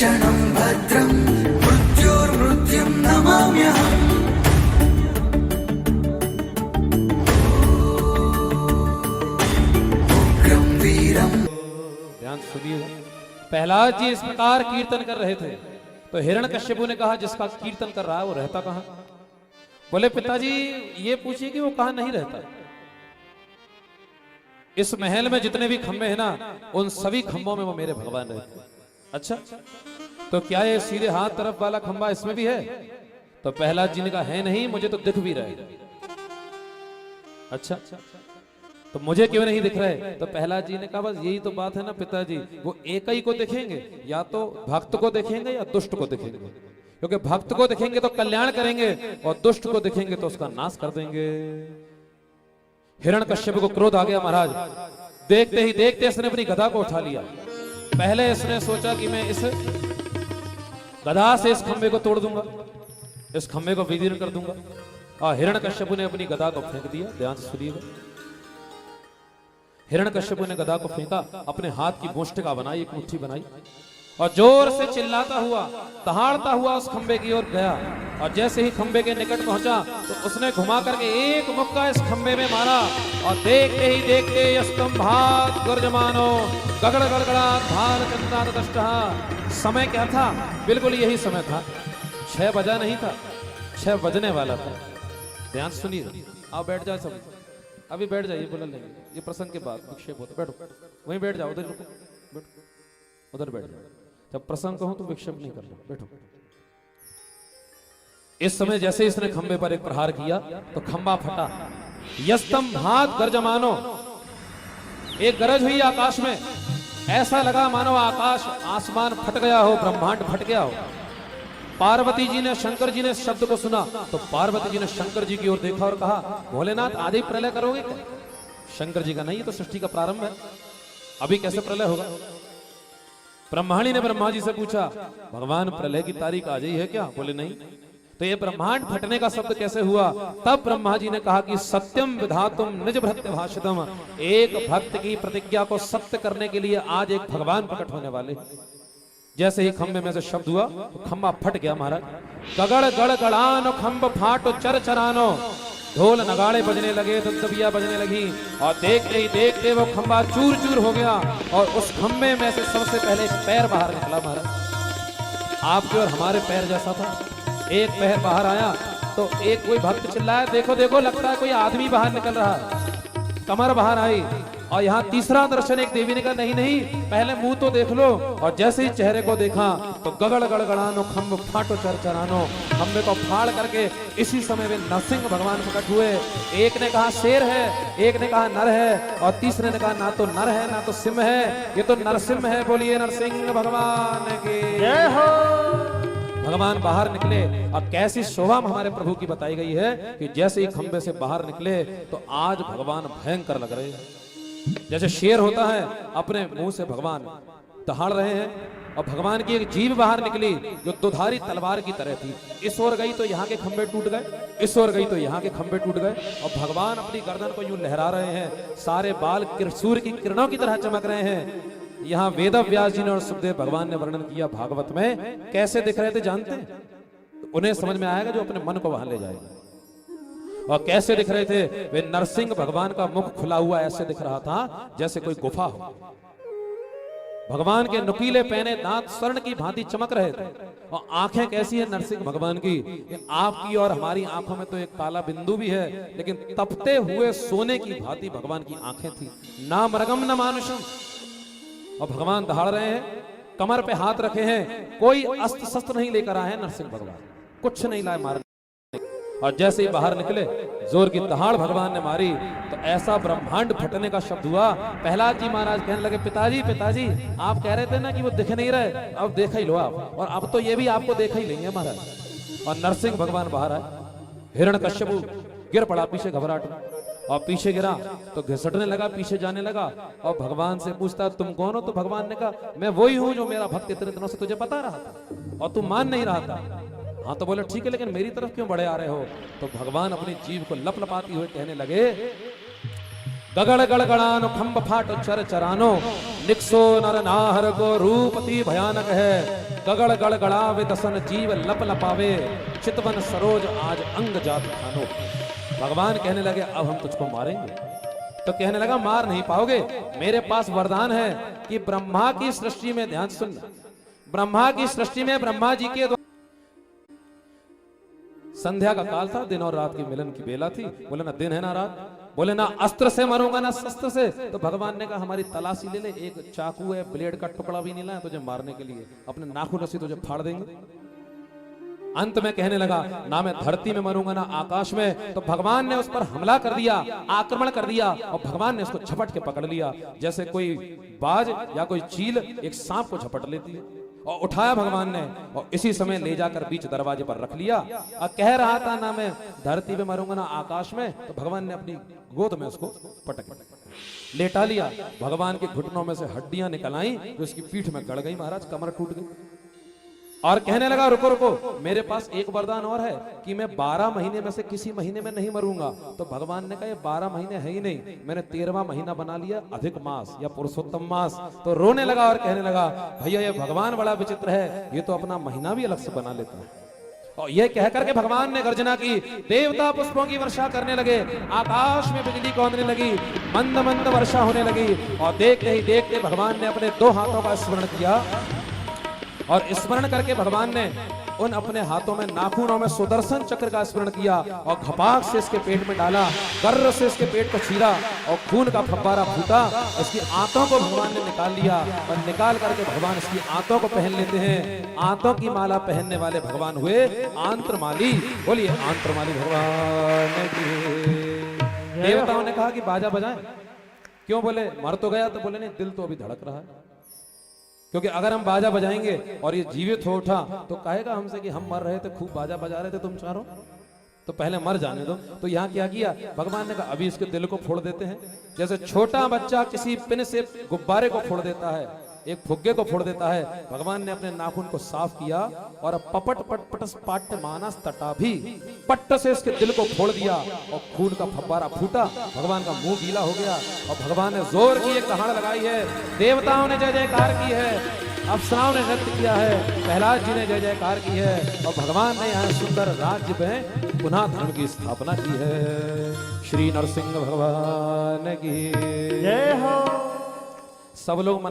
भीषणं भद्रं मृत्योर्मृत्युं नमाम्यहम्। उग्रं वीरं। ध्यान सुनिए, प्रहलाद जी इस प्रकार कीर्तन कर रहे थे तो हिरण्यकश्यपु ने कहा जिसका कीर्तन कर रहा है वो रहता कहाँ? बोले पिताजी ये पूछिए कि वो कहाँ नहीं रहता। इस महल में जितने भी खंबे हैं ना उन सभी खंबों में वो मेरे भगवान रहते हैं। अच्छा तो क्या ये सीधे हाथ तरफ वाला खंबा इसमें भी है? तो प्रहलाद जी ने कहा है नहीं, मुझे तो दिख भी रहा है। अच्छा तो मुझे क्यों नहीं दिख रहे? तो प्रहलाद जी ने कहा बस यही तो बात है ना पिताजी, वो एक ही को देखेंगे, या तो भक्त को देखेंगे या दुष्ट को देखेंगे। क्योंकि भक्त को देखेंगे तो कल्याण करेंगे और दुष्ट को देखेंगे तो उसका नाश कर देंगे। हिरण्यकश्यप को क्रोध आ गया महाराज। देखते ही देखते इसने अपनी गदा को उठा लिया। पहले इसने सोचा कि मैं इस गदा से इस खंबे को तोड़ दूंगा, इस खंबे को विदीर्ण कर दूंगा। और हिरण्यकश्यप ने अपनी गदा को फेंक दिया। ध्यान से सुनिएगा, हिरण्यकश्यप ने गदा को फेंका, अपने हाथ की मुष्टिका बनाई, एक मुट्ठी बनाई और जोर से चिल्लाता हुआ दहाड़ता हुआ उस खंबे की ओर गया। और जैसे ही खंबे के निकट पहुंचा तो उसने घुमा करके एक मुक्का इस खंबे में मारा और देखते ही देखते स्तंभात गर्जमानो गगड़ गड़गड़ा भाल चंद्रात दष्टः। समय क्या था? बिल्कुल यही समय था, 6 बजा नहीं था, 6 बजने वाला था। ध्यान सुनिए, आप बैठ जाए सब, अभी बैठ जाइए, बोला लेंगे ये प्रसंग के बाद विक्षेप होता। बैठो वहीं बैठ जाओ, उधर रुको, बैठो उधर बैठ जाओ। जब प्रसंग कहूं तो विक्षेप नहीं करना, बैठो। इस समय जैसे इसने खंबे पर एक प्रहार किया तो खंबा फटा। यस्तंभात गर्जमानो, एक गरज हुई आकाश में, ऐसा लगा मानो आकाश आसमान फट गया हो, ब्रह्मांड फट गया हो। पार्वती जी ने, शंकर जी ने इस शब्द को सुना तो पार्वती जी ने शंकर जी की ओर देखा और कहा भोलेनाथ आधे ही प्रलय करोगे क्या? शंकर जी का नहीं, ये तो सृष्टि का प्रारंभ है, अभी कैसे प्रलय होगा? ब्रह्माणी ने ब्रह्मा जी से पूछा भगवान प्रलय की तारीख आ गई है क्या? बोले नहीं। तो ये ब्रह्मांड फटने का शब्द कैसे हुआ? तब ब्रह्मा जी ने कहा कि सत्यम विधातुम निज भृत्य भाषितम, एक भक्त की प्रतिज्ञा को सत्य करने के लिए आज एक भगवान प्रकट होने वाले। जैसे ही खंबे में से शब्द हुआ तो खंबा फट गया महाराज। गगड़ गड़ गड़ानो खंब फाटो चर चरानो, ढोल नगाड़े बजने लगे, दबदबिया बजने लगी और देखते ही देखते वो खंबा चूर चूर हो गया। और उस खंबे में से सबसे पहले एक पैर बाहर निकला महाराज। आपके और हमारे पैर जैसा था। एक पैर बाहर आया तो एक कोई भक्त चिल्लाया देखो देखो, लगता है कोई आदमी बाहर निकल रहा है। कमर बाहर आई और यहाँ तीसरा दर्शन, एक देवी ने कहा नहीं नहीं पहले मुंह तो देख लो। और जैसे ही चेहरे को देखा तो गगड़ गड़गड़ानो खंब फाटो चरचरानो, खंबे को फाड़ करके इसी समय में नरसिंह भगवान प्रकट हुए। एक ने कहा शेर है, एक ने कहा नर है और तीसरे ने कहा ना तो नर है ना तो सिंह है, ये तो नरसिंह है। बोलिए नरसिंह भगवान की जय हो। भगवान बाहर निकले और कैसी शोभा हमारे प्रभु की बताई गई है कि जैसे ही खंबे से बाहर निकले तो आज भगवान भयंकर लग रहे हैं। जैसे शेर होता है अपने मुंह से भगवान दहाड़ रहे हैं और भगवान की एक जीभ बाहर निकली जो दुधारी तलवार की तरह थी। इस ओर गई तो यहाँ के खंबे टूट गए, इस ओर गई तो यहाँ के खंबे टूट गए और भगवान अपनी गर्दन को यूं लहरा रहे हैं। सारे बाल सूर्य की किरणों की तरह चमक रहे हैं। यहाँ वेद व्यास जी ने और सुखदेव भगवान ने वर्णन किया भागवत में, कैसे दिख रहे थे जानते हैं? तो उन्हें समझ में आएगा जो अपने मन को वहां ले जाएगा। और कैसे दिख रहे थे? वे नरसिंह भगवान का मुख खुला हुआ ऐसे दिख रहा था जैसे कोई गुफा हो। भगवान के नुकीले पहने दांत स्वर्ण की भांति चमक रहे थे और आंखें कैसी है नरसिंह भगवान की? आपकी और हमारी आंखों में तो एक काला बिंदु भी है, लेकिन तपते हुए सोने की भांति भगवान की आंखें थी। ना मरगम न मानुषम। और भगवान दहाड़ रहे हैं, कमर पे हाथ रखे हैं, कोई अस्त्र शस्त्र नहीं लेकर आए हैं नरसिंह भगवान, कुछ नहीं लाए मारने। और जैसे ही बाहर निकले जोर की दहाड़ भगवान ने मारी तो ऐसा ब्रह्मांड फटने का शब्द हुआ। प्रहलाद जी महाराज कहने लगे पिताजी पिताजी आप कह रहे थे ना कि वो दिख नहीं रहे, अब देखा ही लो आप, और अब तो ये भी आपको देखा ही नहीं है महाराज। और नरसिंह भगवान बाहर आए, हिरण्यकश्यप गिर पड़ा पीछे घबराहट में और पीछे गिरा तो घिसटने लगा, पीछे जाने लगा और भगवान से पूछता तुम कौन हो? तो भगवान ने कहा मैं वही हूं जो मेरा भक्त इतने दिनों से तुझे पता रहा था और तू मान नहीं रहा था। हाँ तो बोले ठीक है, लेकिन मेरी तरफ क्यों बढ़े आ रहे हो? तो भगवान अपनी जीभ को लपलपाती हुए कहने लगे गगड़ गड़गड़ानो खंब फाट चर चरानो निक्सो नर नाहर को रूपति भयानक है। गगड़ गड़गड़ावे दसन जीव लप लपावे चितवन सरोज आज अंग जात खानो। भगवान कहने लगे अब हम तुझको मारेंगे। तो कहने लगा मार नहीं पाओगे, मेरे पास वरदान है कि ब्रह्मा की सृष्टि में, ध्यान सुन, ब्रह्मा की सृष्टि में ब्रह्मा जी के संध्या का काल था, दिन और रात की मिलन की बेला थी। बोले ना दिन है ना रात, बोले ना अस्त्र से मरूंगा ना शस्त्र से। तो भगवान ने कहा हमारी तलाशी ले ले, एक चाकू है, ब्लेड का टुकड़ा भी नहीं लाया तुझे मारने के लिए, अपने नाखून से तुझे फाड़ देंगे। अंत में कहने लगा ना मैं धरती में मरूंगा ना आकाश में। तो भगवान ने उस पर हमला कर दिया, आक्रमण कर दिया, और भगवान ने उसको झपट के पकड़ लिया, जैसे कोई बाज या कोई चील एक सांप को झपट लेती है। और उठाया भगवान ने और इसी समय ले जाकर बीच दरवाजे पर रख लिया। और कह रहा था ना मैं धरती में मरूंगा ना आकाश में, तो भगवान ने अपनी गोद में उसको पटक लेटा लिया। भगवान के घुटनों में से हड्डियां निकल आई, तो उसकी पीठ में गड़ गई, महाराज कमर टूट गई। और कहने लगा रुको रुको, मेरे पास एक वरदान और है कि मैं 12 महीने में से किसी महीने में नहीं मरूंगा। तो भगवान ने कहा ये 12 महीने है ही नहीं, मैंने 13वां महीना बना लिया अधिक मास या पुरुषोत्तम मास। तो रोने लगा और कहने लगा भैया ये भगवान बड़ा विचित्र है, ये तो अपना महीना भी अलग से बना लेता है। और यह कह करके भगवान ने गर्जना की, देवता पुष्पों की वर्षा करने लगे, आकाश में बिजली कौंधने लगी, मंद मंद वर्षा होने लगी। और देखते ही देखते भगवान ने अपने 2 हाथों का स्मरण किया, और स्मरण करके भगवान ने उन अपने हाथों में नाखूनों में सुदर्शन चक्र का स्मरण किया और घपाक से इसके पेट में डाला, गर्र से इसके पेट को चीरा और खून का फव्वारा फूटा। इसकी आंतों को भगवान ने निकाल लिया और निकाल करके भगवान इसकी आंतों को पहन लेते हैं। आंतों की माला पहनने वाले भगवान हुए आंत्रमाली। बोलिए आंत्रमाली भगवान की। देवताओं ने कहा कि बाजा बजाएं, क्यों? बोले मर तो गया। तो बोले नहीं, दिल तो अभी धड़क रहा है, क्योंकि अगर हम बाजा बजाएंगे और ये जीवित हो उठा तो कहेगा हमसे कि हम मर रहे थे, खूब बाजा बजा रहे थे तुम चारों, तो पहले मर जाने दो। तो यहाँ क्या किया भगवान ने कहा अभी इसके दिल को फोड़ देते हैं। जैसे छोटा बच्चा किसी पिन से गुब्बारे को फोड़ देता है, एक फुग्गे को फोड़ देता है, भगवान ने अपने नाखून को साफ किया और पपट पट पटस पाट्य मानस तटा भी पट्ट से इसके दिल को फोड़ दिया और खून का फव्वारा फूटा। भगवान का मुंह गीला हो गया और भगवान ने जोर की एक दहाड़ लगाई है। देवताओं ने जय जयकार की है, अप्सराओं ने नृत्य किया है, प्रहलाद जी ने जय जयकार की है और भगवान ने यहाँ सुंदर राज्य में पुनः धर्म की स्थापना की है। श्री नरसिंह भगवान की जय हो। सब लोग मना